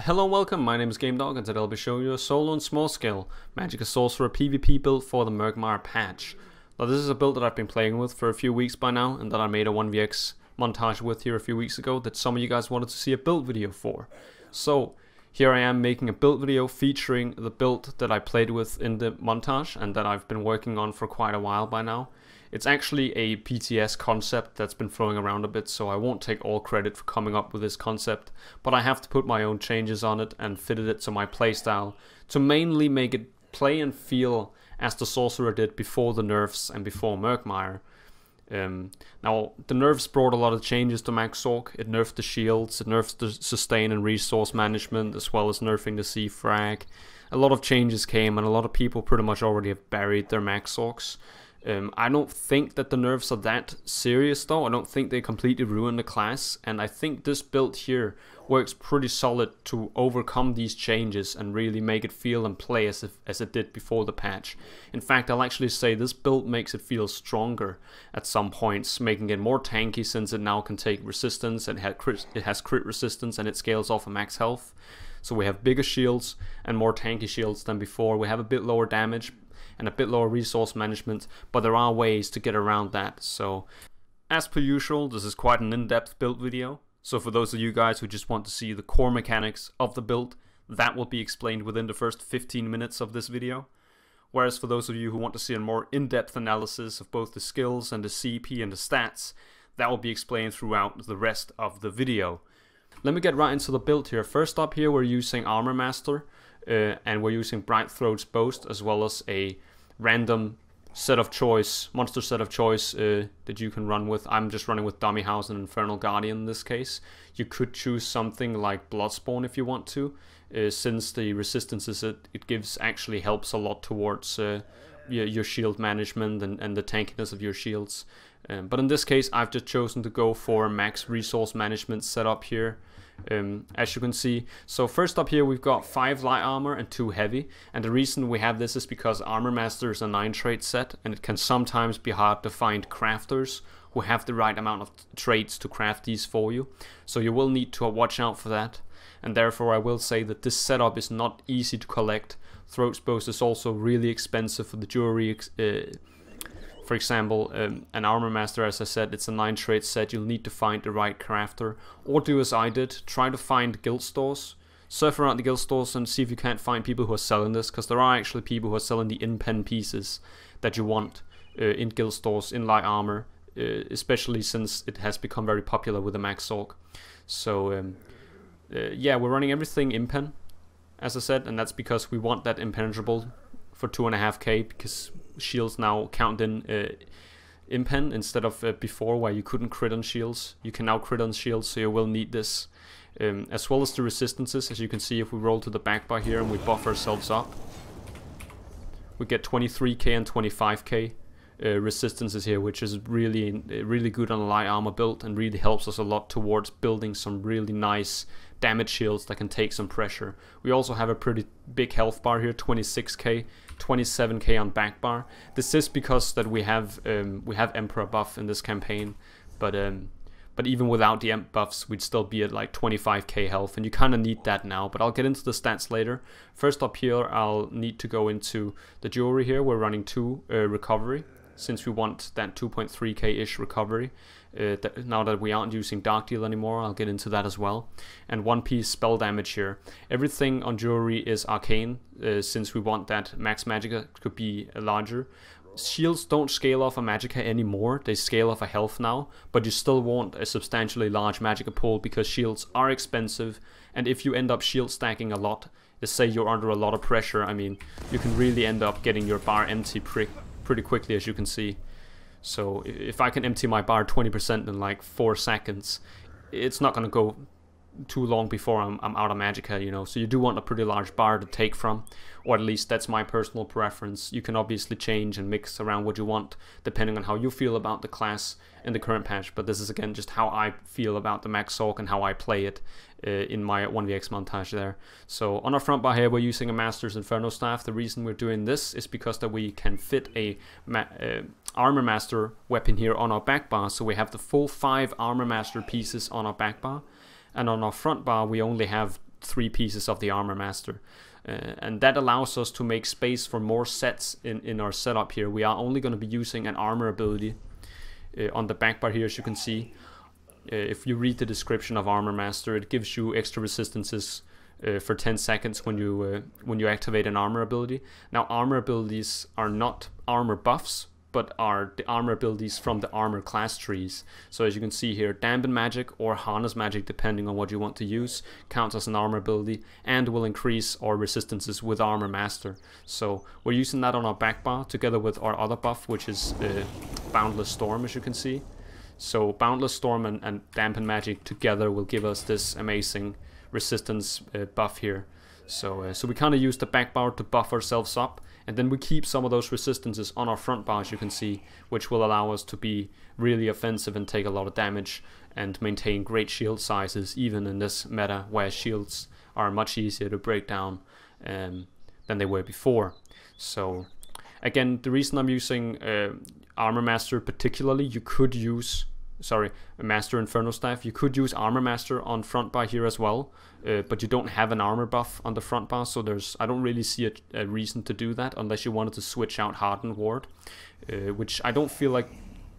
Hello and welcome, my name is Gamedog and today I'll be showing you a solo and small scale Magicka Sorcerer PvP build for the Murkmire patch. Now this is a build that I've been playing with for a few weeks by now and that I made a 1vx montage with here a few weeks ago that some of you guys wanted to see a build video for. So here I am making a build video featuring the build that I played with in the montage and that I've been working on for quite a while by now. It's actually a PTS concept that's been flowing around a bit, so I won't take all credit for coming up with this concept, but I have to put my own changes on it and fitted it to my playstyle to mainly make it play and feel as the Sorcerer did before the nerfs and before Murkmire. Now, the nerfs brought a lot of changes to Max Sorc. It nerfed the shields, it nerfed the sustain and resource management, as well as nerfing the C frag. A lot of changes came, and a lot of people pretty much already have buried their Max Sorcs. I don't think that the nerfs are that serious though. I don't think they completely ruin the class, and I think this build here works pretty solid to overcome these changes and really make it feel and play as it did before the patch. In fact, I'll actually say this build makes it feel stronger at some points, making it more tanky since it now can take resistance and it has crit resistance and it scales off of max health. So we have bigger shields and more tanky shields than before. We have a bit lower damage and a bit lower resource management, but there are ways to get around that. So as per usual, this is quite an in-depth build video, so for those of you guys who just want to see the core mechanics of the build, that will be explained within the first 15 minutes of this video. Whereas for those of you who want to see a more in-depth analysis of both the skills and the CP and the stats, that will be explained throughout the rest of the video. Let me get right into the build here. First up here we're using Armor Master, and we're using Bright Throat's Boast, as well as a random set of choice, monster set of choice that you can run with. I'm just running with Dummy House and Infernal Guardian in this case. You could choose something like Bloodspawn if you want to, since the resistances it gives actually helps a lot towards your shield management and the tankiness of your shields. But in this case I've just chosen to go for max resource management setup here. As you can see, so first up here we've got 5 light armor and 2 heavy, and the reason we have this is because Armor Master is a 9 trait set and it can sometimes be hard to find crafters who have the right amount of traits to craft these for you, so you will need to watch out for that, and therefore I will say that this setup is not easy to collect. Throat's Boast is also really expensive for the jewelry. For example, an Armor Master, as I said, it's a 9 trait set. You'll need to find the right crafter, or do as I did, try to find guild stores, surf around the guild stores and see if you can't find people who are selling this, because there are actually people who are selling the in-pen pieces that you want in guild stores in light armor, especially since it has become very popular with the Max Sorc. So yeah, we're running everything in-pen, as I said, and that's because we want that impenetrable for 2.5k, because shields now count in pen instead of before where you couldn't crit on shields. You can now crit on shields, so you will need this, as well as the resistances. As you can see, if we roll to the back bar here and we buff ourselves up, we get 23k and 25k resistances here, which is really good on a light armor build and really helps us a lot towards building some really nice damage shields that can take some pressure. We also have a pretty big health bar here, 26k, 27k on back bar. This is because that we have Emperor buff in this campaign, but even without the Emp buffs we'd still be at like 25k health, and you kind of need that now, but I'll get into the stats later. First up here I'll need to go into the jewelry here. We're running 2 recovery, since we want that 2.3k ish recovery. Now that we aren't using Dark Deal anymore, I'll get into that as well. And 1 piece spell damage here. Everything on jewelry is arcane, since we want that max magicka could be larger. Shields don't scale off a magicka anymore, they scale off a health now, but you still want a substantially large magicka pool because shields are expensive, and if you end up shield stacking a lot, let's say you're under a lot of pressure, I mean, you can really end up getting your bar empty pretty quickly, as you can see. So if I can empty my bar 20% in like 4 seconds, it's not going to go too long before I'm out of magicka, you know. So you do want a pretty large bar to take from, or at least that's my personal preference. You can obviously change and mix around what you want depending on how you feel about the class in the current patch, but this is again just how I feel about the Max Sorc and how I play it in my 1vx montage there. So on our front bar here we're using a Master's Inferno Staff. The reason we're doing this is because that we can fit a Armor Master weapon here on our back bar, so we have the full 5 Armor Master pieces on our back bar, and on our front bar we only have 3 pieces of the Armor Master. And that allows us to make space for more sets in our setup here. We are only going to be using an armor ability on the back bar here, as you can see. If you read the description of Armor Master, it gives you extra resistances for 10 seconds when you activate an armor ability. Now, armor abilities are not armor buffs, but are the armor abilities from the armor class trees. So as you can see here, Dampen Magic or Harness Magic, depending on what you want to use, counts as an armor ability and will increase our resistances with Armor Master. So we're using that on our back bar together with our other buff, which is Boundless Storm, as you can see. So Boundless Storm and Dampen Magic together will give us this amazing resistance buff here. So we kind of use the back bar to buff ourselves up, and then we keep some of those resistances on our front bar, as you can see, which will allow us to be really offensive and take a lot of damage and maintain great shield sizes, even in this meta where shields are much easier to break down than they were before. So again, the reason I'm using Armor Master particularly, you could use Master Inferno Staff. You could use Armor Master on front bar here as well, but you don't have an armor buff on the front bar, so I don't really see a reason to do that unless you wanted to switch out Hardened Ward, which I don't feel like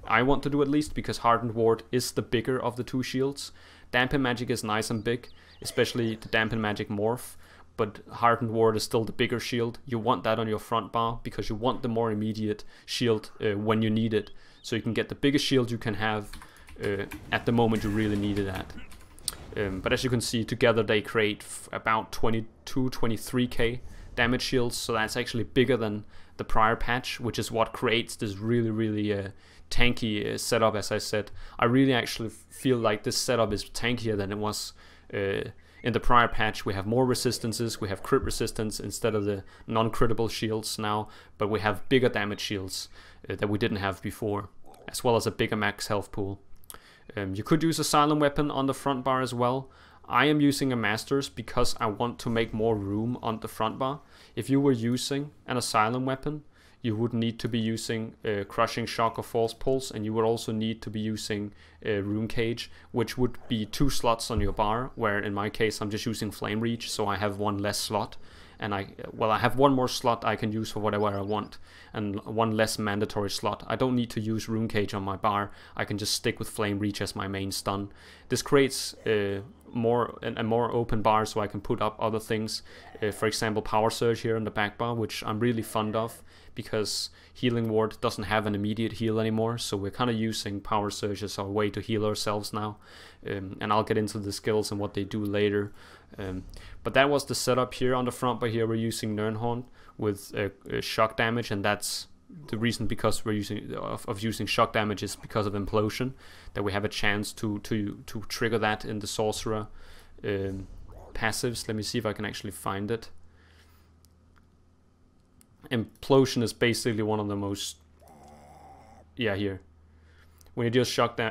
I want to do, at least, because Hardened Ward is the bigger of the 2 shields. Dampen Magic is nice and big, especially the Dampen Magic morph, but Hardened Ward is still the bigger shield. You want that on your front bar because you want the more immediate shield when you need it, so you can get the biggest shield you can have at the moment you really need it at. But as you can see, together they create about 22-23k damage shields, so that's actually bigger than the prior patch, which is what creates this really tanky setup. As I said, I really actually feel like this setup is tankier than it was in the prior patch. We have more resistances, we have crit resistance instead of the non-critable shields now, but we have bigger damage shields that we didn't have before, as well as a bigger max health pool. You could use a silent weapon on the front bar as well. I am using a Masters because I want to make more room on the front bar. If you were using an Asylum weapon, you would need to be using Crushing Shock or False Pulse, and you would also need to be using Rune Cage, which would be 2 slots on your bar, where in my case I'm just using Flame Reach, so I have 1 less slot. And I have 1 more slot I can use for whatever I want, and 1 less mandatory slot. I don't need to use Rune Cage on my bar. I can just stick with Flame Reach as my main stun. This creates a more open bar, so I can put up other things. For example, Power Surge here on the back bar, which I'm really fond of, because Healing Ward doesn't have an immediate heal anymore, so we're kind of using Power Surge as our way to heal ourselves now. And I'll get into the skills and what they do later. But that was the setup here on the front bar. Here we're using Nirnhorn with shock damage, and that's the reason because we're using shock damage is because of Implosion, that we have a chance to trigger that in the Sorcerer passives. Let me see if I can actually find it. Implosion is basically one of the most, here. When you deal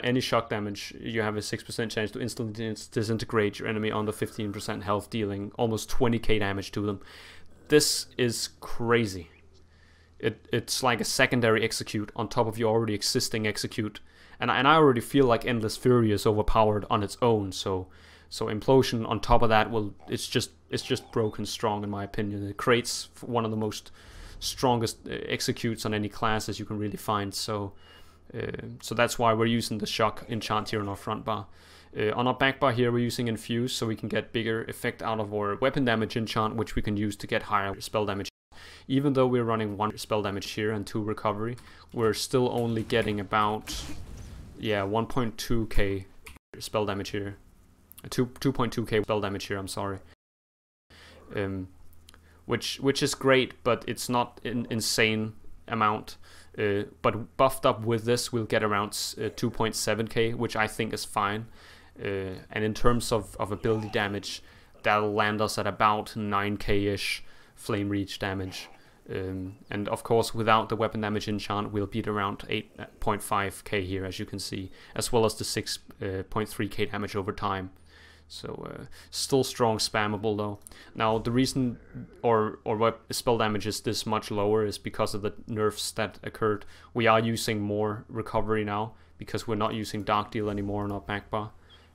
any shock damage, you have a 6% chance to instantly disintegrate your enemy under 15% health, dealing almost 20k damage to them. This is crazy. It's like a secondary execute on top of your already existing execute, and I already feel like Endless Fury is overpowered on its own. So Implosion on top of that it's just broken strong, in my opinion. It creates one of the most strongest executes on any class as you can really find. So that's why we're using the shock enchant here on our front bar. On our back bar here we're using Infuse, so we can get bigger effect out of our weapon damage enchant, which we can use to get higher spell damage. Even though we're running 1 spell damage here and 2 recovery, we're still only getting about 1.2k spell damage here. 2.2k spell damage here, I'm sorry. Which is great, but it's not an insane amount. But buffed up with this, we'll get around 2.7k, which I think is fine. And in terms of ability damage, that'll land us at about 9k-ish Flame Reach damage. And of course, without the weapon damage enchant, we'll beat around 8.5k here, as you can see, as well as the 6.3k damage over time. So still strong spammable though. Now the reason or what spell damage is this much lower is because of the nerfs that occurred. We are using more recovery now because we're not using Dark Deal anymore on our back bar.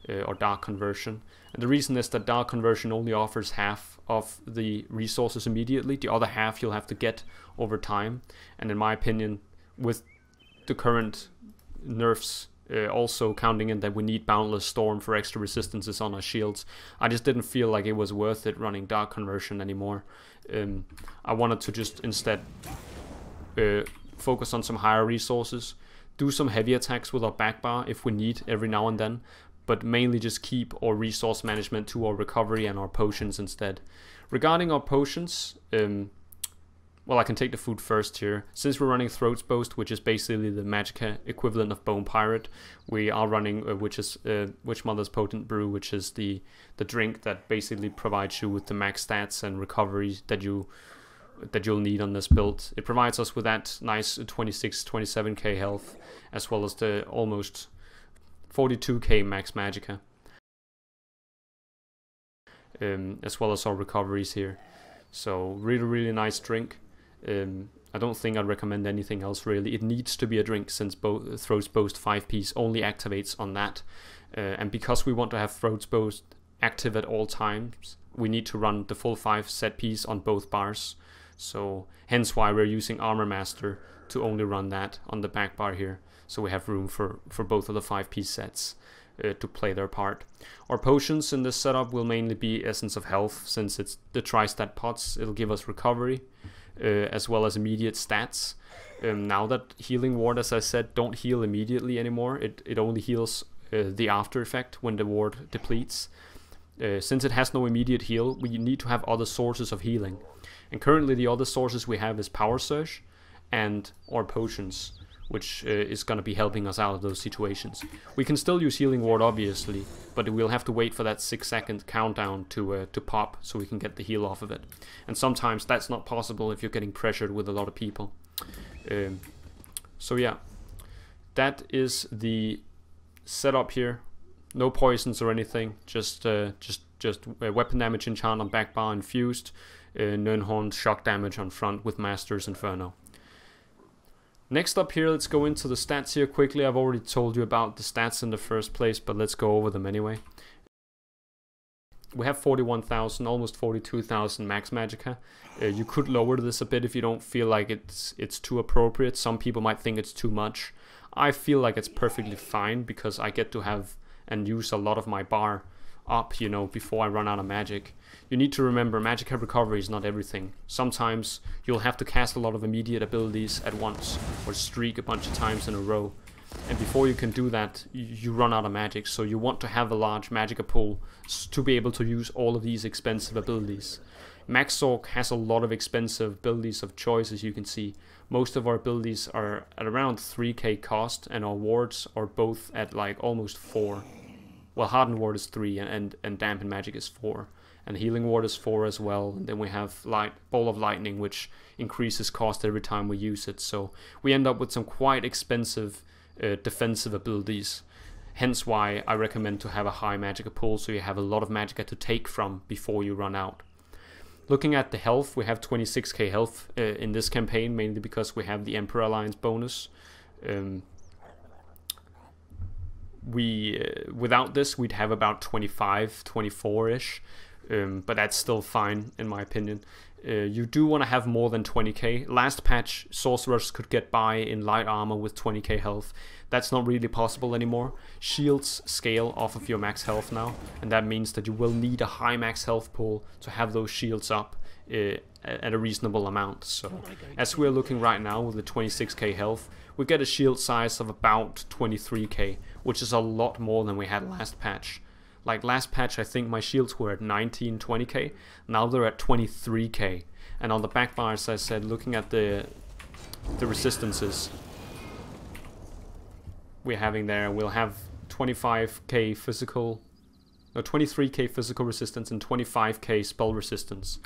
or Dark Conversion. And the reason is that Dark Conversion only offers half of the resources immediately. The other half you'll have to get over time. And in my opinion, with the current nerfs also counting in that we need Boundless Storm for extra resistances on our shields, I just didn't feel like it was worth it running Dark Conversion anymore. I wanted to just instead focus on some higher resources, do some heavy attacks with our back bar if we need every now and then, but mainly just keep our resource management to our recovery and our potions instead. Regarding our potions, well, I can take the food first here. Since we're running Throat's Boast, which is basically the Magicka equivalent of Bone Pirate, we are running Witch Mother's Potent Brew, which is the drink that basically provides you with the max stats and recovery that you'll need on this build. It provides us with that nice 26-27k health, as well as the almost 42k max Magicka, as well as our recoveries here. So really nice drink. I don't think I'd recommend anything else really. It needs to be a drink, since Throat's Boast 5-piece only activates on that. And because we want to have Throat's Boast active at all times, we need to run the full 5 set piece on both bars. So hence why we're using Armor Master to only run that on the back bar here. So we have room for both of the 5-piece sets to play their part. Our potions in this setup will mainly be Essence of Health, since it's the tri-stat pots. It'll give us recovery as well as immediate stats. Now that Healing Ward, as I said, don't heal immediately anymore. It only heals the after effect when the ward depletes. Since it has no immediate heal, we need to have other sources of healing. And currently the other sources we have is Power Surge and or potions, which is going to be helping us out of those situations. We can still use Healing Ward obviously, but we'll have to wait for that 6-second countdown to pop so we can get the heal off of it. And sometimes that's not possible if you're getting pressured with a lot of people. So yeah, that is the setup here. No poisons or anything, just weapon damage enchant on back bar infused, Nirnhorn shock damage on front with Master's Inferno. Next up here, let's go into the stats here quickly. I've already told you about the stats in the first place, but let's go over them anyway. We have 41,000, almost 42,000 max Magicka. You could lower this a bit if you don't feel like it's too appropriate. Some people might think it's too much. I feel like it's perfectly fine because I get to have and use a lot of my bar up, you know, before I run out of magic. You need to remember, Magicka recovery is not everything. Sometimes you'll have to cast a lot of immediate abilities at once, or streak a bunch of times in a row. And before you can do that, you run out of magic, so you want to have a large Magicka pool to be able to use all of these expensive abilities. Max Sorc has a lot of expensive abilities of choice, as you can see. Most of our abilities are at around 3k cost, and our wards are both at like almost 4. Well, Hardened Ward is 3 and Dampen Magic is 4. And Healing Ward is 4 as well. And then we have Ball of Lightning, which increases cost every time we use it. So we end up with some quite expensive defensive abilities. Hence why I recommend to have a high Magicka pool, so you have a lot of Magicka to take from before you run out. Looking at the health, we have 26k health in this campaign, mainly because we have the Emperor Alliance bonus. Without this, we'd have about 25, 24-ish, but that's still fine in my opinion. You do want to have more than 20k. Last patch, sorcerers could get by in light armor with 20k health. That's not really possible anymore. Shields scale off of your max health now, and that means that you will need a high max health pool to have those shields up at a reasonable amount. So as we're looking right now with the 26k health, we get a shield size of about 23k, which is a lot more than we had last patch. Like last patch, I think my shields were at 19, 20k. Now they're at 23k. And on the back bar, as I said, looking at the resistances we're having there, we'll have 25k physical, no, 23k physical resistance and 25k spell resistance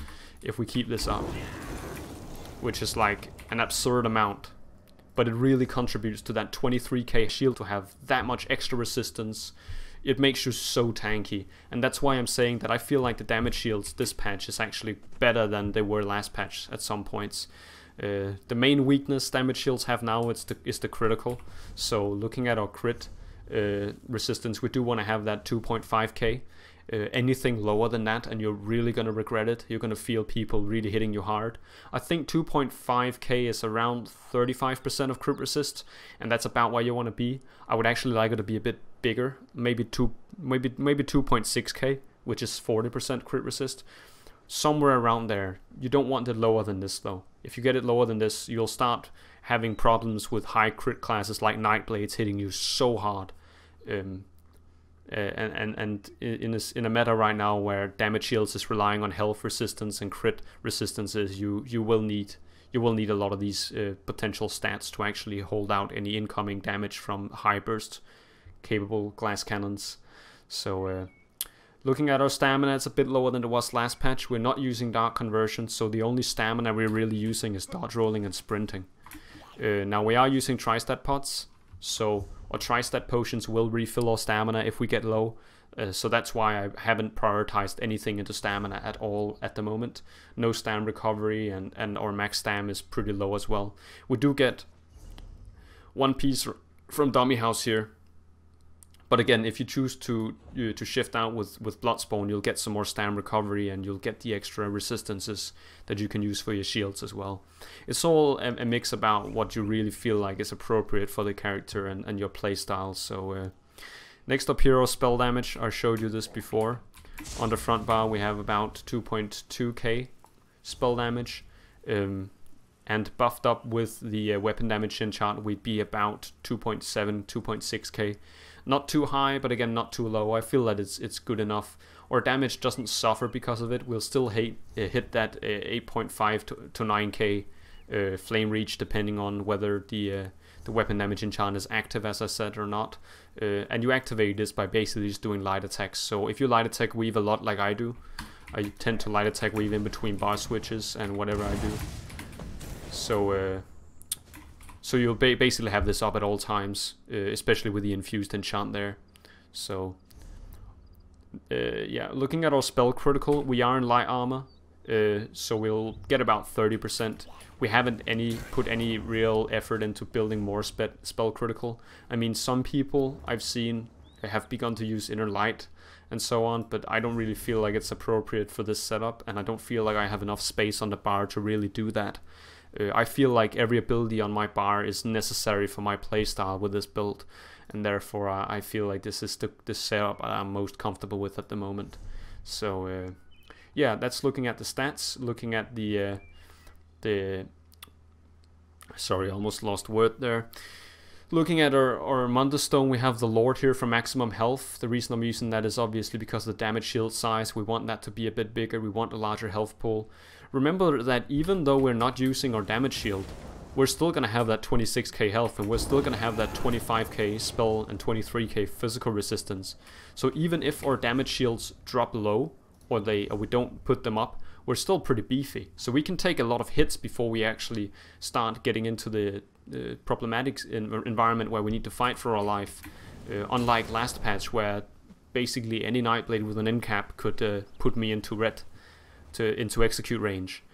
if we keep this up, which is like an absurd amount. But it really contributes to that 23k shield to have that much extra resistance. It makes you so tanky, and that's why I'm saying that I feel like the damage shields this patch is actually better than they were last patch at some points. The main weakness damage shields have now is the critical. So looking at our crit, resistance, we do want to have that 2.5k. Anything lower than that and you're really going to regret it. You're going to feel people really hitting you hard. I think 2.5k is around 35% of crit resist, and that's about where you want to be. I would actually like it to be a bit bigger, maybe 2.6k, which is 40% crit resist. Somewhere around there. You don't want it lower than this though. If you get it lower than this, you'll start having problems with high crit classes like Nightblades hitting you so hard. And in a meta right now where damage shields is relying on health resistance and crit resistances, you will need a lot of these potential stats to actually hold out any incoming damage from high burst capable glass cannons. So looking at our stamina, it's a bit lower than it was last patch. We're not using dark conversion, so the only stamina we're really using is dodge rolling and sprinting. Now we are using tri-stat pots, so our tri-stat potions will refill our stamina if we get low, so that's why I haven't prioritized anything into stamina at all at the moment. No stam recovery, and our max stam is pretty low as well. We do get one piece from Dummy House here, but again, if you choose to shift out with Bloodspawn, you'll get some more stam recovery and you'll get the extra resistances that you can use for your shields as well. It's all a mix about what you really feel like is appropriate for the character and your playstyle. So next up here, our spell damage. I showed you this before. On the front bar we have about 2.2k spell damage. And buffed up with the weapon damage enchant, we'd be about 2.7, 2.6k. Not too high, but again, not too low. I feel that it's good enough. Our damage doesn't suffer because of it. We'll still hit that 8.5 to 9k flame reach, depending on whether the weapon damage enchant is active, as I said, or not. And you activate this by basically just doing light attacks. So if you light attack weave a lot like I do, I tend to light attack weave in between bar switches and whatever I do. So you'll basically have this up at all times, especially with the infused enchant there. So yeah, looking at our spell critical, we are in light armor, so we'll get about 30%. We haven't put any real effort into building more spell critical. I mean, some people I've seen have begun to use inner light and so on, but I don't really feel like it's appropriate for this setup, and I don't feel like I have enough space on the bar to really do that. I feel like every ability on my bar is necessary for my playstyle with this build, and therefore I feel like this is the setup I'm most comfortable with at the moment. So yeah, that's looking at the stats, looking at the sorry, I almost lost word there. Looking at our Munderstone, we have the Lord here for maximum health. The reason I'm using that is obviously because of the damage shield size. We want that to be a bit bigger, we want a larger health pool. Remember that even though we're not using our damage shield, we're still going to have that 26k health, and we're still going to have that 25k spell and 23k physical resistance. So even if our damage shields drop low, or we don't put them up, we're still pretty beefy. So we can take a lot of hits before we actually start getting into the problematic environment where we need to fight for our life. Unlike last patch, where basically any Nightblade with an end cap could put me into into execute range.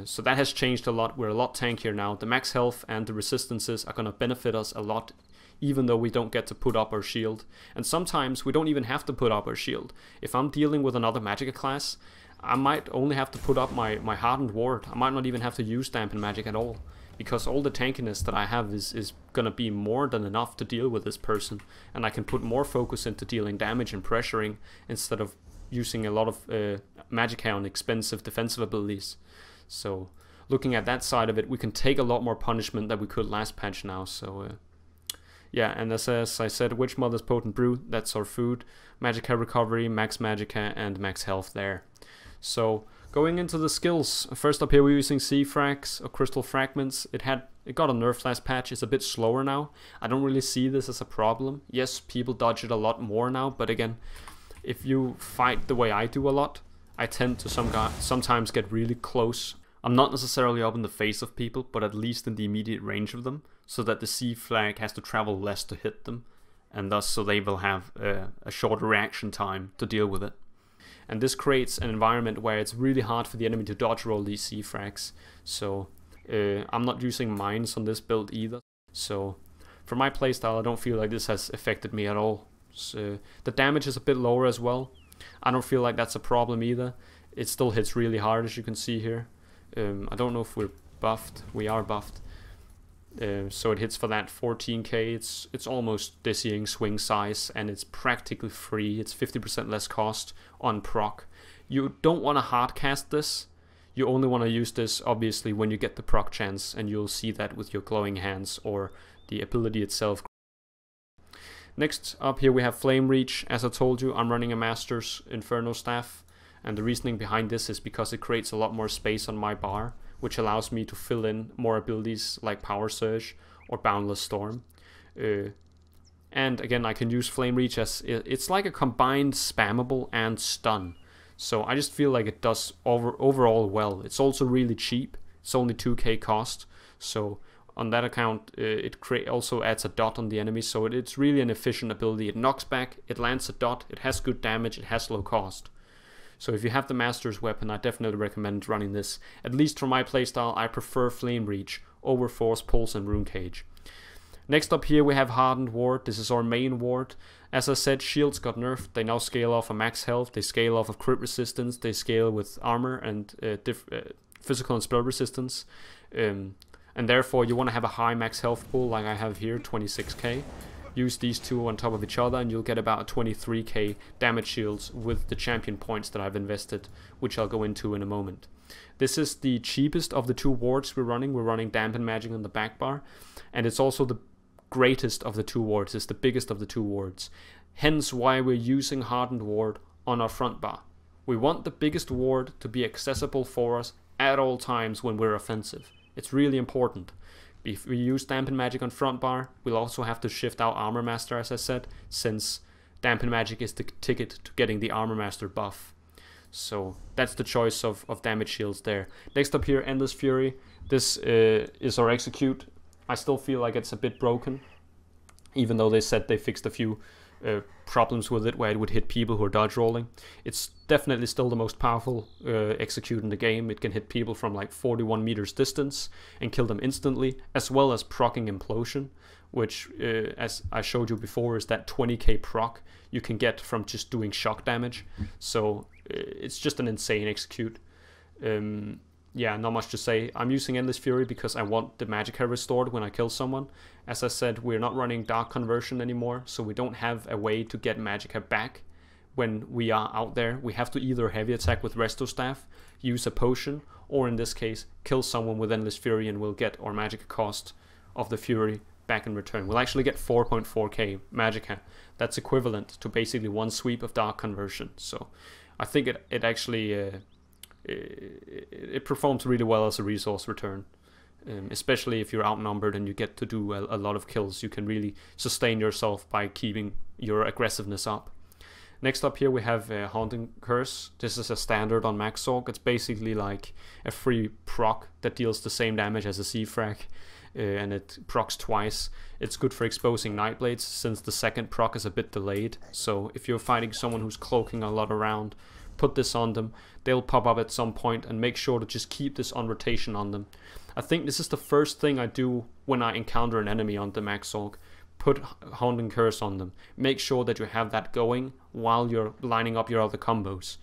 So that has changed a lot. We're a lot tankier now. The max health and the resistances are going to benefit us a lot, even though we don't get to put up our shield. And sometimes we don't even have to put up our shield. If I'm dealing with another Magicka class, I might only have to put up my hardened ward. I might not even have to use dampen magic at all, because all the tankiness that I have is gonna be more than enough to deal with this person, and I can put more focus into dealing damage and pressuring instead of using a lot of Magicka on expensive defensive abilities. So looking at that side of it, we can take a lot more punishment than we could last patch now. So yeah, and as I said, Witch Mother's Potent Brew, that's our food. Magicka recovery, max Magicka, and max health there. So going into the skills, first up here we're using Sea Frags or Crystal Fragments. It got a nerf last patch. It's a bit slower now. I don't really see this as a problem. Yes, people dodge it a lot more now, but again, if you fight the way I do a lot, I tend to sometimes get really close. I'm not necessarily up in the face of people, but at least in the immediate range of them, so that the sea flag has to travel less to hit them, and thus so they will have a shorter reaction time to deal with it. And this creates an environment where it's really hard for the enemy to dodge roll these sea frags. So I'm not using mines on this build either. So For my playstyle, I don't feel like this has affected me at all. So the damage is a bit lower as well. I don't feel like that's a problem either. It still hits really hard, as you can see here. I don't know if we're buffed. We are buffed. So it hits for that 14k. It's almost dizzying swing size, and it's practically free. It's 50% less cost on proc. You don't want to hard cast this. You only want to use this obviously when you get the proc chance, and you'll see that with your glowing hands or the ability itself. Next up here we have Flame Reach. As I told you, I'm running a Master's Inferno Staff, and the reasoning behind this is because it creates a lot more space on my bar, which allows me to fill in more abilities like Power Surge or Boundless Storm. And again, I can use Flame Reach as it's like a combined spammable and stun. So I just feel like it does overall well. It's also really cheap. It's only 2k cost. So on that account, it also adds a dot on the enemy. So it's really an efficient ability. It knocks back, it lands a dot, it has good damage, it has low cost. So if you have the Master's Weapon, I definitely recommend running this. At least for my playstyle, I prefer Flame Reach over Force Pulse and Rune Cage. Next up here we have Hardened Ward. This is our main ward. As I said, shields got nerfed. They now scale off of max health, they scale off of crit resistance, they scale with armor and physical and spell resistance. And therefore you want to have a high max health pool like I have here, 26k. Use these two on top of each other and you'll get about 23k damage shields with the champion points that I've invested, which I'll go into in a moment. This is the cheapest of the two wards we're running. We're running Dampen Magic on the back bar, and it's also the greatest of the two wards. It's the biggest of the two wards. Hence why we're using Hardened Ward on our front bar. We want the biggest ward to be accessible for us at all times when we're offensive. It's really important. If we use Dampen Magic on front bar, we'll also have to shift out Armor Master, as I said, since Dampen Magic is the ticket to getting the Armor Master buff. So that's the choice of damage shields there. Next up here, Endless Fury. This is our execute. I still feel like it's a bit broken, even though they said they fixed a few problems with it where it would hit people who are dodge rolling. It's definitely still the most powerful execute in the game. It can hit people from like 41 meters distance and kill them instantly, as well as proccing Implosion, which as I showed you before is that 20k proc you can get from just doing shock damage. So it's just an insane execute. Yeah, not much to say. I'm using Endless Fury because I want the Magicka restored when I kill someone. As I said, we're not running Dark Conversion anymore, so we don't have a way to get Magicka back when we are out there. We have to either heavy attack with Resto Staff, use a potion, or in this case, kill someone with Endless Fury and we'll get our Magicka cost of the Fury back in return. We'll actually get 4.4k Magicka. That's equivalent to basically one sweep of Dark Conversion. So I think it actually... it performs really well as a resource return, especially if you're outnumbered and you get to do a lot of kills. You can really sustain yourself by keeping your aggressiveness up. Next up here we have Haunting Curse. This is a standard on Max Sorc. It's basically like a free proc that deals the same damage as a C-Frag, and it procs twice. It's good for exposing Nightblades since the second proc is a bit delayed. So if you're fighting someone who's cloaking a lot around, put this on them. They'll pop up at some point, and make sure to just keep this on rotation on them. I think this is the first thing I do when I encounter an enemy on the Max Sorc. Put Haunting Curse on them. Make sure that you have that going while you're lining up your other combos.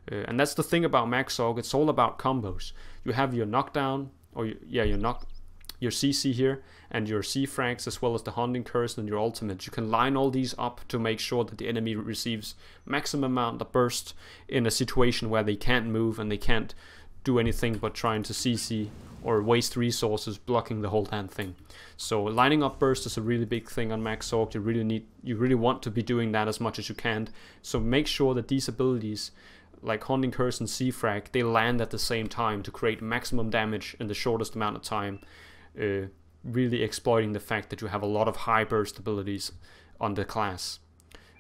And that's the thing about Max Sorc. It's all about combos. You have your knockdown, or your CC here, and your C-Frags, as well as the Haunting Curse and your ultimate. You can line all these up to make sure that the enemy receives maximum amount of burst in a situation where they can't move and they can't do anything but trying to CC or waste resources blocking the whole damn thing. So lining up burst is a really big thing on Max Sorc. You really want to be doing that as much as you can. So make sure that these abilities like Haunting Curse and C-Frag, they land at the same time to create maximum damage in the shortest amount of time. Really exploiting the fact that you have a lot of high burst abilities on the class.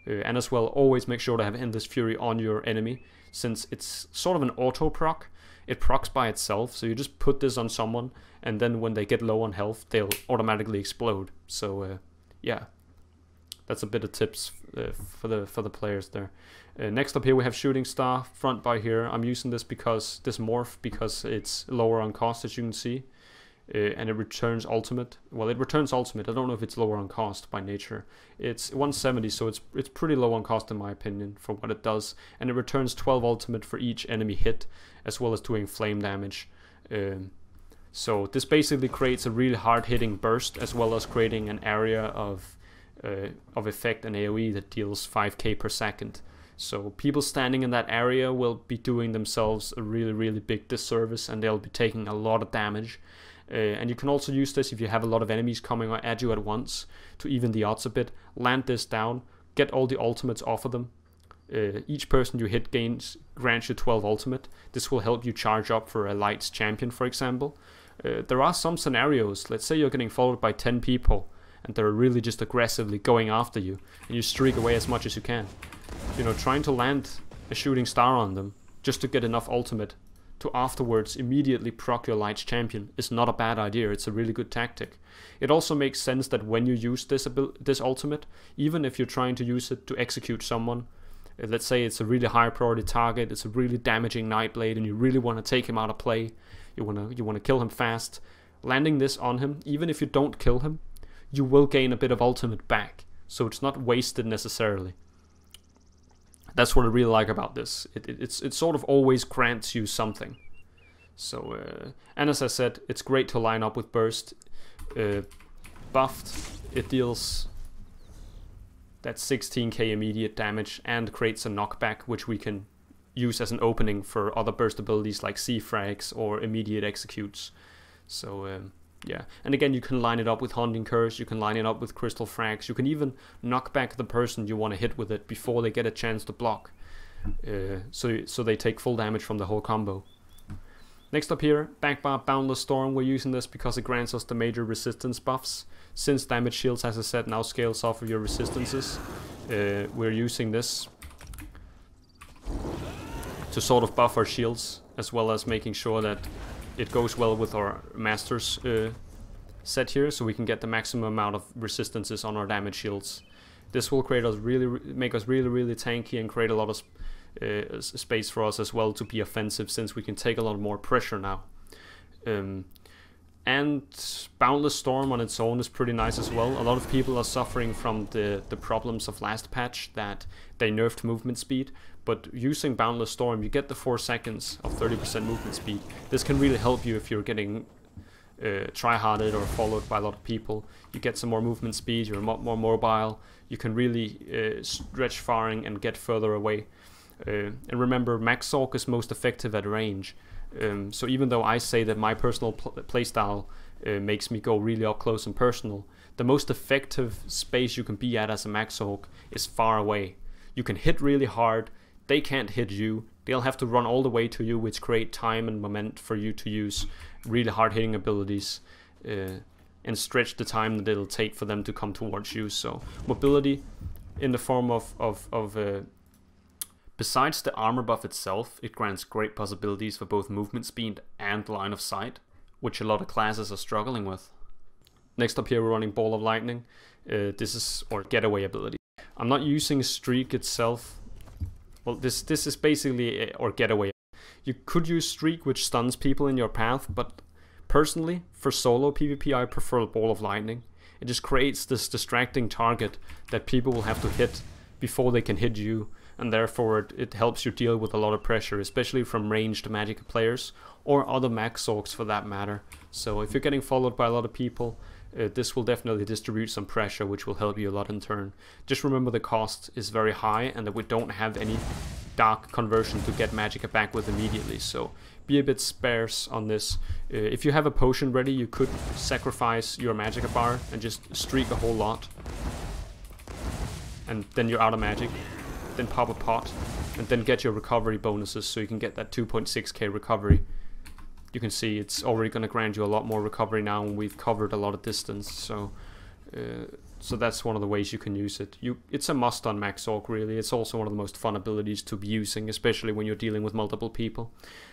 And as well, always make sure to have Endless Fury on your enemy, since it's sort of an auto proc. It procs by itself, so you just put this on someone, and then when they get low on health, they'll automatically explode. So yeah, that's a bit of tips for the players there. Next up here we have Shooting Star front bar here. I'm using this morph because it's lower on cost, as you can see. and it returns ultimate. Well, it returns ultimate. I don't know if it's lower on cost by nature. It's 170, so it's pretty low on cost in my opinion for what it does. And it returns 12 ultimate for each enemy hit, as well as doing flame damage. So this basically creates a really hard-hitting burst, as well as creating an area of effect and AoE that deals 5k per second. So people standing in that area will be doing themselves a really big disservice, and they'll be taking a lot of damage. And you can also use this if you have a lot of enemies coming at you at once to even the odds a bit. Land this down, get all the ultimates off of them. Each person you hit grants you 12 ultimate. This will help you charge up for a Light's champion, for example. There are some scenarios, let's say you're getting followed by 10 people and they're really just aggressively going after you, and you streak away as much as you can. You know, trying to land a shooting star on them just to get enough ultimate to afterwards immediately proc your Light's champion is not a bad idea. It's a really good tactic. It also makes sense that when you use this ultimate, even if you're trying to use it to execute someone, let's say it's a really high priority target, it's a really damaging Nightblade, and you really want to take him out of play, you want to kill him fast, landing this on him, even if you don't kill him, you will gain a bit of ultimate back, so it's not wasted necessarily. That's what I really like about this. It sort of always grants you something. So, and as I said, it's great to line up with Burst. Buffed, it deals that 16k immediate damage and creates a knockback, which we can use as an opening for other burst abilities like C-frags or immediate executes. So, yeah. And again, you can line it up with Haunting Curse, you can line it up with Crystal Frags, you can even knock back the person you want to hit with it before they get a chance to block. So they take full damage from the whole combo. Next up here, Backbar Boundless Storm. We're using this because it grants us the major resistance buffs. Since damage shields, as I said, now scales off of your resistances, we're using this to sort of buff our shields, as well as making sure that it goes well with our Masters set here, so we can get the maximum amount of resistances on our damage shields. This will make us really tanky and create a lot of space for us as well to be offensive, since we can take a lot more pressure now. And Boundless Storm on its own is pretty nice as well. A lot of people are suffering from the problems of last patch, that they nerfed movement speed, but using Boundless Storm you get the 4 seconds of 30% movement speed. This can really help you if you're getting tryharded or followed by a lot of people. You get some more movement speed, you're more mobile, you can really stretch faring and get further away. And remember, Max Sorc is most effective at range. So even though I say that my personal playstyle makes me go really up close and personal, the most effective space you can be at as a Max Sorc is far away. You can hit really hard, they can't hit you, they'll have to run all the way to you, which create time and moment for you to use really hard hitting abilities and stretch the time that it'll take for them to come towards you. So mobility in the form of besides the armor buff itself, it grants great possibilities for both movement speed and line of sight, which a lot of classes are struggling with. Next up here we're running Ball of Lightning. This is our getaway ability. I'm not using Streak itself. Well, this is basically our getaway. You could use Streak, which stuns people in your path, but personally, for solo PvP, I prefer Ball of Lightning. It just creates this distracting target that people will have to hit before they can hit you, and therefore it helps you deal with a lot of pressure, especially from ranged Magicka players or other Max Sorcs for that matter. So if you're getting followed by a lot of people, this will definitely distribute some pressure, which will help you a lot in turn. Just remember the cost is very high and that we don't have any dark conversion to get Magicka back with immediately, so be a bit sparse on this. If you have a potion ready, you could sacrifice your Magicka bar and just streak a whole lot, and then you're out of magic. Then pop a pot, and then get your recovery bonuses, so you can get that 2.6k recovery. You can see it's already going to grant you a lot more recovery now, and we've covered a lot of distance, so that's one of the ways you can use it. It's a must on Max Sorc, really. It's also one of the most fun abilities to be using, especially when you're dealing with multiple people.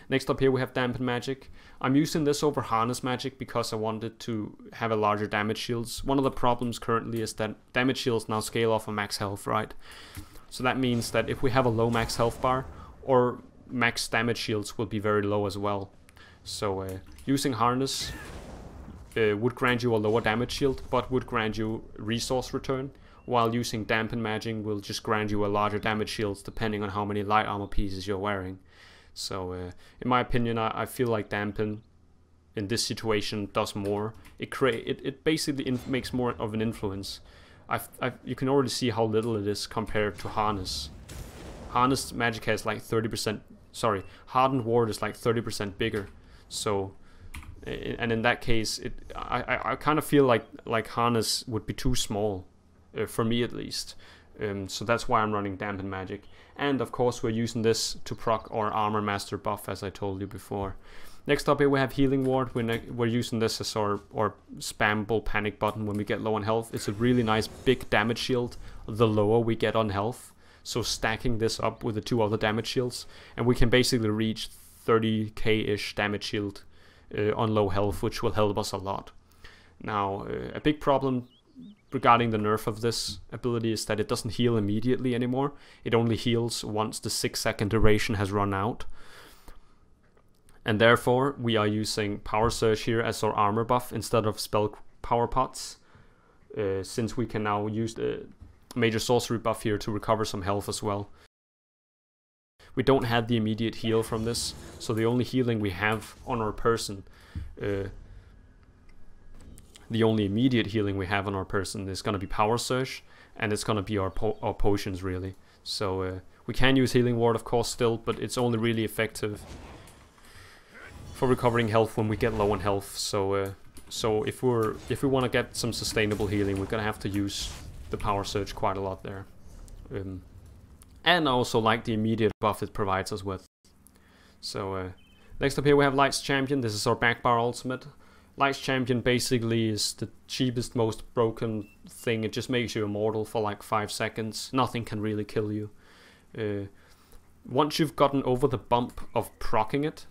Next up here we have Dampen Magic. I'm using this over Harness Magic because I wanted to have a larger damage shields. One of the problems currently is that damage shields now scale off of max health, right? So that means that if we have a low max health bar, or max damage shields will be very low as well. So using Harness, would grant you a lower damage shield, but would grant you resource return, while using Dampen Magic will just grant you a larger damage shield depending on how many light armor pieces you're wearing. So in my opinion, I feel like Dampen in this situation does more. It basically makes more of an influence. You can already see how little it is compared to Harness. Harness Magicka is like 30%, sorry, Hardened Ward is like 30% bigger. So, and in that case, I kind of feel like Harness would be too small, for me at least. So that's why I'm running Dampen Magic. And of course we're using this to proc our Armor Master buff, as I told you before. Next up here we have Healing Ward. We're using this as our spammable panic button when we get low on health. It's a really nice big damage shield the lower we get on health. So stacking this up with the 2 other damage shields, and we can basically reach 30k-ish damage shield on low health, which will help us a lot. Now, a big problem regarding the nerf of this ability is that it doesn't heal immediately anymore. It only heals once the 6-second duration has run out. And therefore, we are using Power Surge here as our armor buff instead of spell power pots, since we can now use the major sorcery buff here to recover some health as well. We don't have the immediate heal from this, so the only healing we have on our person, the only immediate healing we have on our person is going to be Power Surge, and it's going to be our potions really. So we can use Healing Ward of course still, but it's only really effective for recovering health when we get low on health. So so if we want to get some sustainable healing, we're gonna have to use the Power Surge quite a lot there. And I also like the immediate buff it provides us with. So next up here we have Light's Champion. This is our backbar ultimate. Light's Champion basically is the cheapest, most broken thing. It just makes you immortal for like 5 seconds. Nothing can really kill you. Once you've gotten over the bump of proccing it,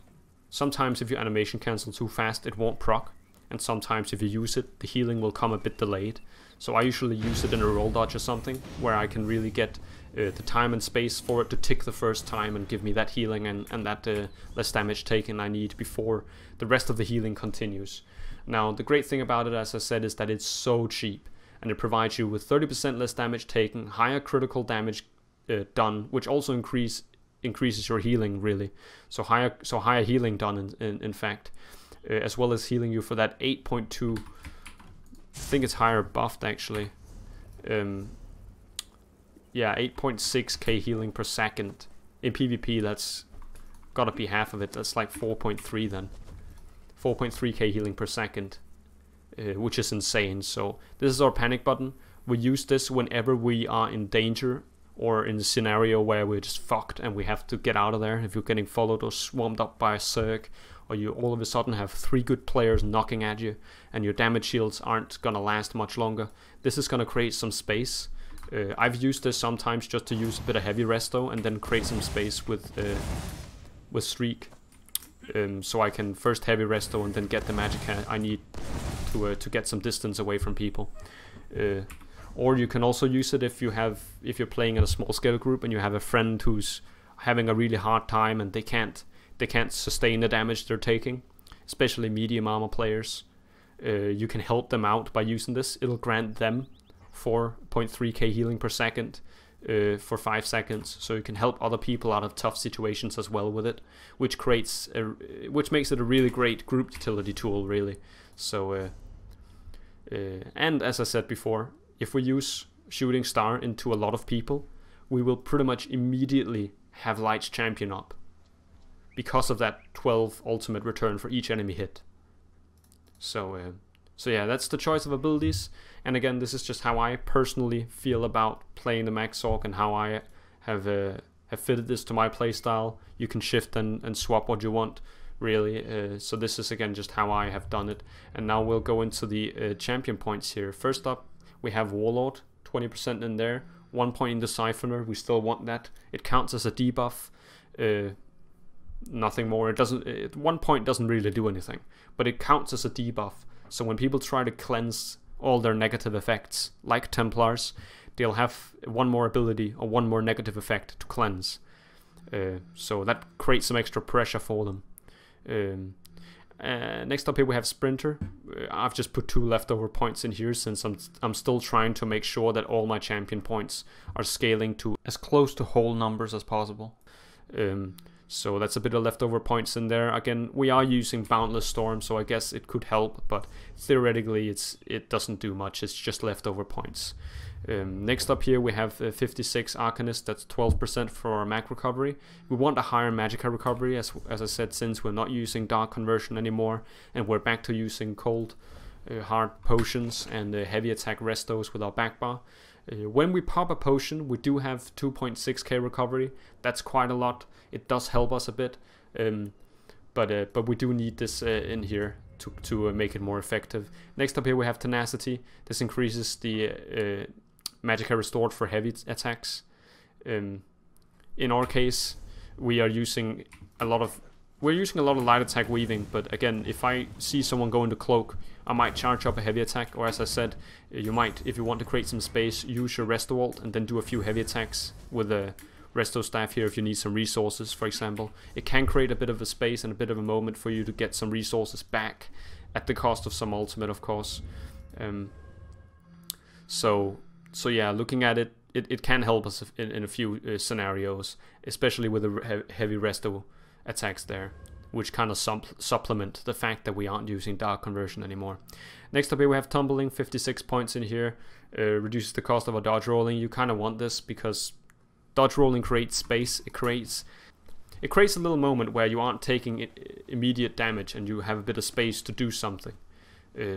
sometimes if your animation cancels too fast, it won't proc. And sometimes if you use it, the healing will come a bit delayed. So I usually use it in a roll dodge or something, where I can really get the time and space for it to tick the first time and give me that healing and that less damage taken I need before the rest of the healing continues. Now, the great thing about it, as I said, is that it's so cheap, and it provides you with 30% less damage taken, higher critical damage done, which also increases your healing really. So higher healing done in fact, as well as healing you for that 8.2. I think it's higher buffed actually. Yeah, 8.6k healing per second. In PvP that's gotta be half of it. That's like 4.3 then. 4.3k healing per second, which is insane. So this is our panic button. We use this whenever we are in danger or in a scenario where we're just fucked and we have to get out of there. If you're getting followed or swarmed up by a Zerg, or you all of a sudden have 3 good players knocking at you and your damage shields aren't gonna last much longer, this is gonna create some space. I've used this sometimes just to use a bit of heavy resto and then create some space with Streak. So I can first heavy resto and then get the Magicka I need to get some distance away from people. Or you can also use it if you're playing in a small scale group and you have a friend who's having a really hard time and they can't sustain the damage they're taking, especially medium armor players. You can help them out by using this. It'll grant them 4.3k healing per second for 5 seconds, so you can help other people out of tough situations as well with it, which makes it a really great group utility tool really. So and as I said before, if we use Shooting Star into a lot of people, we will pretty much immediately have Light's Champion up because of that 12 ultimate return for each enemy hit. So yeah, that's the choice of abilities. And again, this is just how I personally feel about playing the Mag Sorc and how I have fitted this to my playstyle. You can shift and swap what you want, really. So this is again just how I have done it. And now we'll go into the champion points here. First up, we have Warlord, 20% in there. 1 point in the Siphoner, we still want that. It counts as a debuff. Nothing more. It doesn't. 1 point doesn't really do anything, but it counts as a debuff. So when people try to cleanse all their negative effects, like Templars, they'll have one more ability or one more negative effect to cleanse. So that creates some extra pressure for them. Next up here we have Sprinter. I've just put 2 leftover points in here since I'm still trying to make sure that all my champion points are scaling to as close to whole numbers as possible. So that's a bit of leftover points in there. Again, we are using Boundless Storm, so I guess it could help, but theoretically it doesn't do much. It's just leftover points. Next up here we have 56 Arcanist. That's 12% for our mag recovery. We want a higher Magicka recovery, as I said, since we're not using Dark Conversion anymore, and we're back to using cold hard potions and heavy attack restos with our back bar. When we pop a potion, we do have 2.6k recovery. That's quite a lot. It does help us a bit, but we do need this in here to make it more effective. Next up here we have Tenacity. This increases the Magicka restored for heavy attacks. In our case, we're using a lot of light attack weaving, but again, if I see someone go into cloak, I might charge up a heavy attack, or as I said, you might, if you want to create some space, use your Resto Vault and then do a few heavy attacks with a Resto Staff here if you need some resources, for example. It can create a bit of a space and a bit of a moment for you to get some resources back at the cost of some ultimate, of course. So yeah, looking at it, it can help us in a few scenarios, especially with the heavy Resto attacks there, which kind of supplement the fact that we aren't using Dark Conversion anymore. Next up here we have Tumbling, 56 points in here. Reduces the cost of our dodge rolling. You kind of want this because dodge rolling creates space. It creates a little moment where you aren't taking immediate damage and you have a bit of space to do something.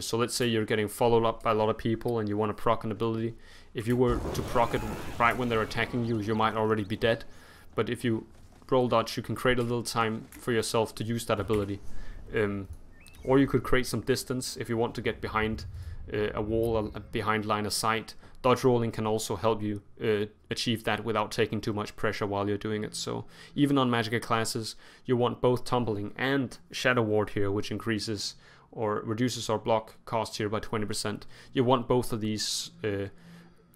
So let's say you're getting followed up by a lot of people and you want to proc an ability. If you were to proc it right when they're attacking you, you might already be dead. But if you roll dodge, you can create a little time for yourself to use that ability. Or you could create some distance if you want to get behind a wall, behind line of sight. Dodge rolling can also help you achieve that without taking too much pressure while you're doing it. So even on Magicka classes, you want both Tumbling and Shadow Ward here, which increases or reduces our block cost here by 20%. You want both of these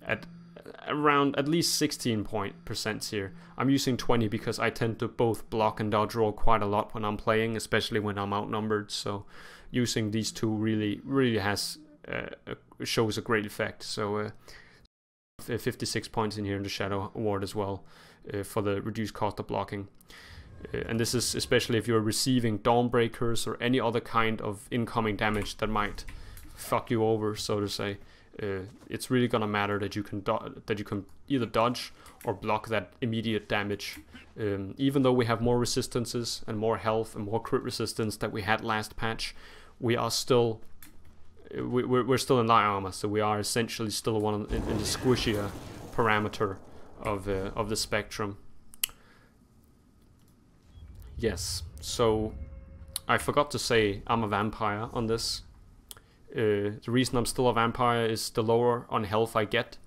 at around at least 16% here. I'm using 20 because I tend to both block and dodge roll quite a lot when I'm playing, especially when I'm outnumbered. So using these two really has shows a great effect. So 56 points in here in the Shadow Ward as well for the reduced cost of blocking. And this is especially if you're receiving Dawnbreakers or any other kind of incoming damage that might fuck you over, so to say. It's really gonna matter that you can either dodge or block that immediate damage. Even though we have more resistances and more health and more crit resistance that we had last patch, we are still we're still in light armor, so we are essentially still one in the squishier parameter of the spectrum. Yes, so I forgot to say I'm a vampire on this. The reason I'm still a vampire is the lower on health I get,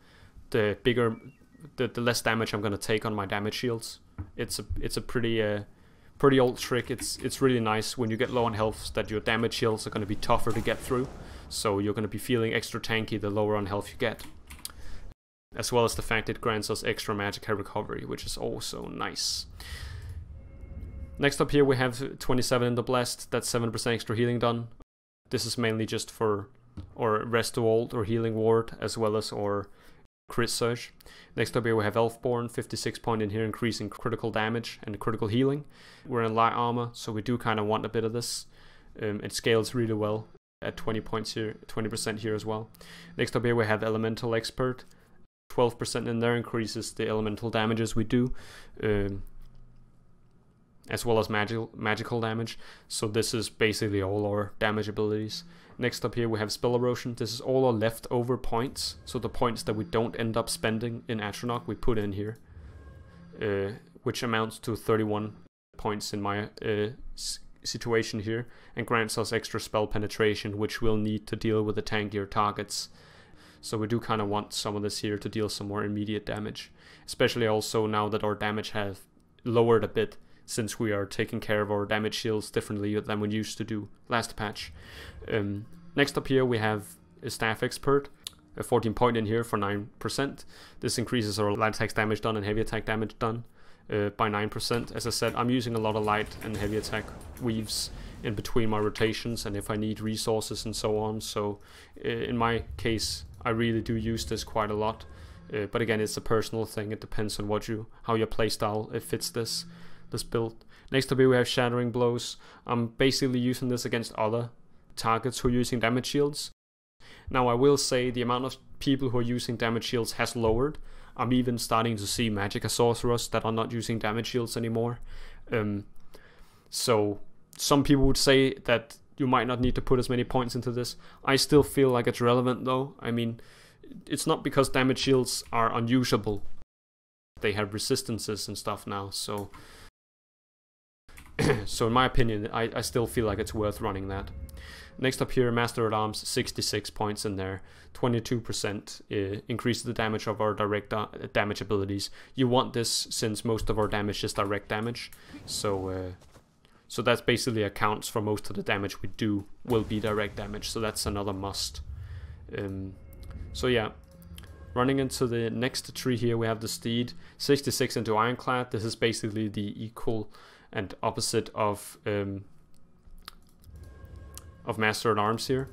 the less damage I'm gonna take on my damage shields. It's a pretty old trick. It's really nice when you get low on health that your damage shields are gonna be tougher to get through. So you're gonna be feeling extra tanky the lower on health you get. As well as the fact it grants us extra Magicka recovery, which is also nice. Next up here we have 27 in the Blessed. That's 7% extra healing done. This is mainly just for or Resto Vault or Healing Ward, as well as or Crit Surge. Next up here we have Elfborn, 56 point in here, increasing critical damage and critical healing. We're in light armor, so we do kind of want a bit of this. It scales really well at 20 points here, 20% here as well. Next up here we have Elemental Expert. 12% in there increases the elemental damages we do. As well as magical damage. So this is basically all our damage abilities. Next up here we have Spell Erosion. This is all our leftover points. So the points that we don't end up spending in Atronach we put in here. Which amounts to 31 points in my situation here. And grants us extra spell penetration, which we'll need to deal with the tankier targets. So we do kind of want some of this here to deal some more immediate damage. Especially also now that our damage has lowered a bit, since we are taking care of our damage shields differently than we used to do last patch. Next up here we have a Staff Expert, a 14 point in here for 9%. This increases our light attack damage done and heavy attack damage done. by 9%. As I said, I'm using a lot of light and heavy attack weaves in between my rotations, and if I need resources and so on. So in my case, I really do use this quite a lot. But again, it's a personal thing. It depends on how your playstyle fits this build. Next up here we have Shattering Blows. I'm basically using this against other targets who are using damage shields. Now I will say the amount of people who are using damage shields has lowered. I'm even starting to see Magicka Sorcerers that are not using damage shields anymore. So some people would say that you might not need to put as many points into this. I still feel like it's relevant though. I mean, it's not because damage shields are unusable. They have resistances and stuff now, so so in my opinion, I still feel like it's worth running that. Next up here, Master at Arms, 66 points in there, 22% increases the damage of our direct damage abilities. You want this since most of our damage is direct damage, so so that's basically accounts for most of the damage we do will be direct damage, so that's another must. So yeah, running into the next tree here, we have the Steed, 66 into Ironclad. This is basically the equal and opposite of Master at Arms here,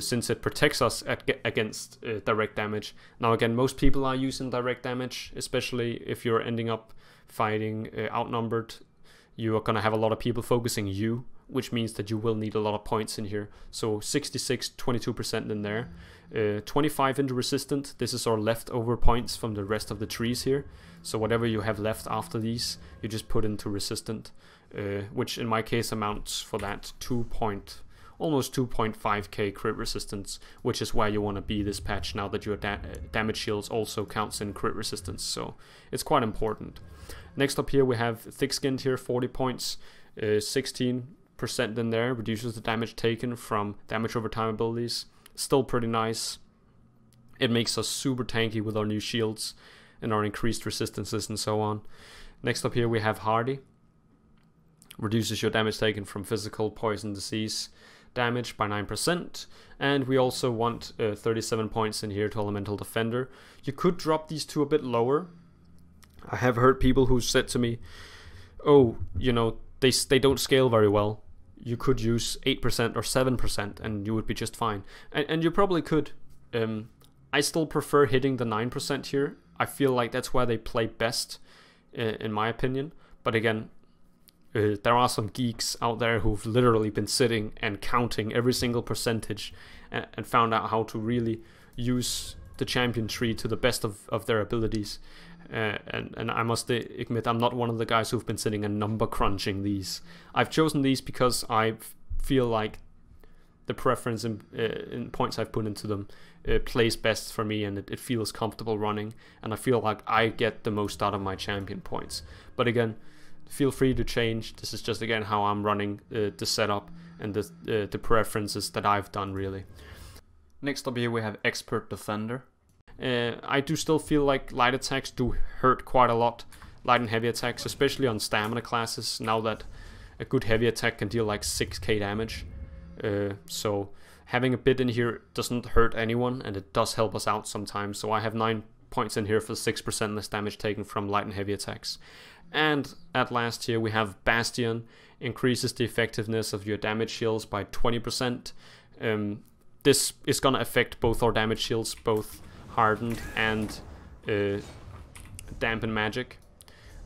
since it protects us against direct damage. Now again, most people are using direct damage, especially if you're ending up fighting outnumbered. You are gonna have a lot of people focusing you, which means that you will need a lot of points in here. So 66, 22% in there. 25 into Resistant. This is our leftover points from the rest of the trees here. So whatever you have left after these, you just put into Resistant, which in my case amounts for that almost 2.5k crit resistance, which is where you want to be this patch now that your damage shields also counts in crit resistance. So it's quite important. Next up here we have Thick Skinned here, 40 points, 16% in there, reduces the damage taken from damage over time abilities. Still pretty nice. It makes us super tanky with our new shields and our increased resistances and so on. Next up here we have Hardy. Reduces your damage taken from physical, poison, disease damage by 9%. And we also want 37 points in here to Elemental Defender. You could drop these two a bit lower. I have heard people who said to me, oh, you know, they don't scale very well. You could use 8% or 7% and you would be just fine. And you probably could. I still prefer hitting the 9% here. I feel like that's where they play best, in my opinion. But again, there are some geeks out there who've literally been sitting and counting every single percentage and found out how to really use the champion tree to the best of their abilities. And I must admit, I'm not one of the guys who've been sitting and number crunching these. I've chosen these because I feel like the preference in points I've put into them plays best for me, and it feels comfortable running, and I feel like I get the most out of my champion points. But again, feel free to change. This is just again how I'm running the setup and the preferences that I've done really. Next up here we have Expert Defender. I do still feel like light attacks do hurt quite a lot. Light and heavy attacks, especially on stamina classes, now that a good heavy attack can deal like 6k damage. So having a bit in here doesn't hurt anyone, and it does help us out sometimes. So I have 9 points in here for 6% less damage taken from light and heavy attacks. And at last here we have Bastion. Increases the effectiveness of your damage shields by 20%. This is gonna affect both our damage shields, both hardened and dampen magic.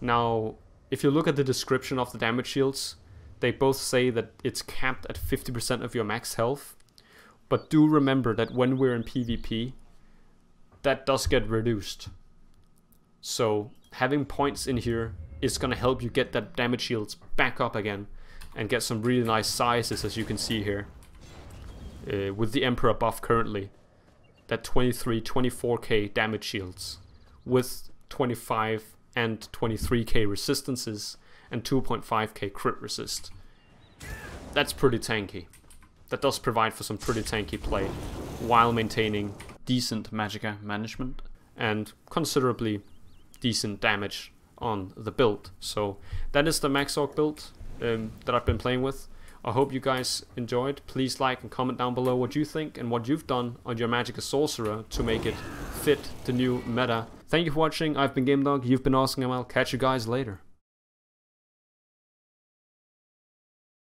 Now, if you look at the description of the damage shields, they both say that it's capped at 50% of your max health. But do remember that when we're in PvP, that does get reduced. So having points in here is gonna help you get that damage shields back up again and get some really nice sizes, as you can see here. With the Emperor buff currently, that 24k damage shields with 25 and 23k resistances and 2.5k crit resist. That's pretty tanky. That does provide for some pretty tanky play while maintaining decent Magicka management and considerably decent damage on the build. So that is the Max Orc build that I've been playing with. I hope you guys enjoyed. Please like and comment down below what you think and what you've done on your Magicka Sorcerer to make it fit the new meta Thank you for watching. I've been Gamedog, you've been awesome, and I'll catch you guys later.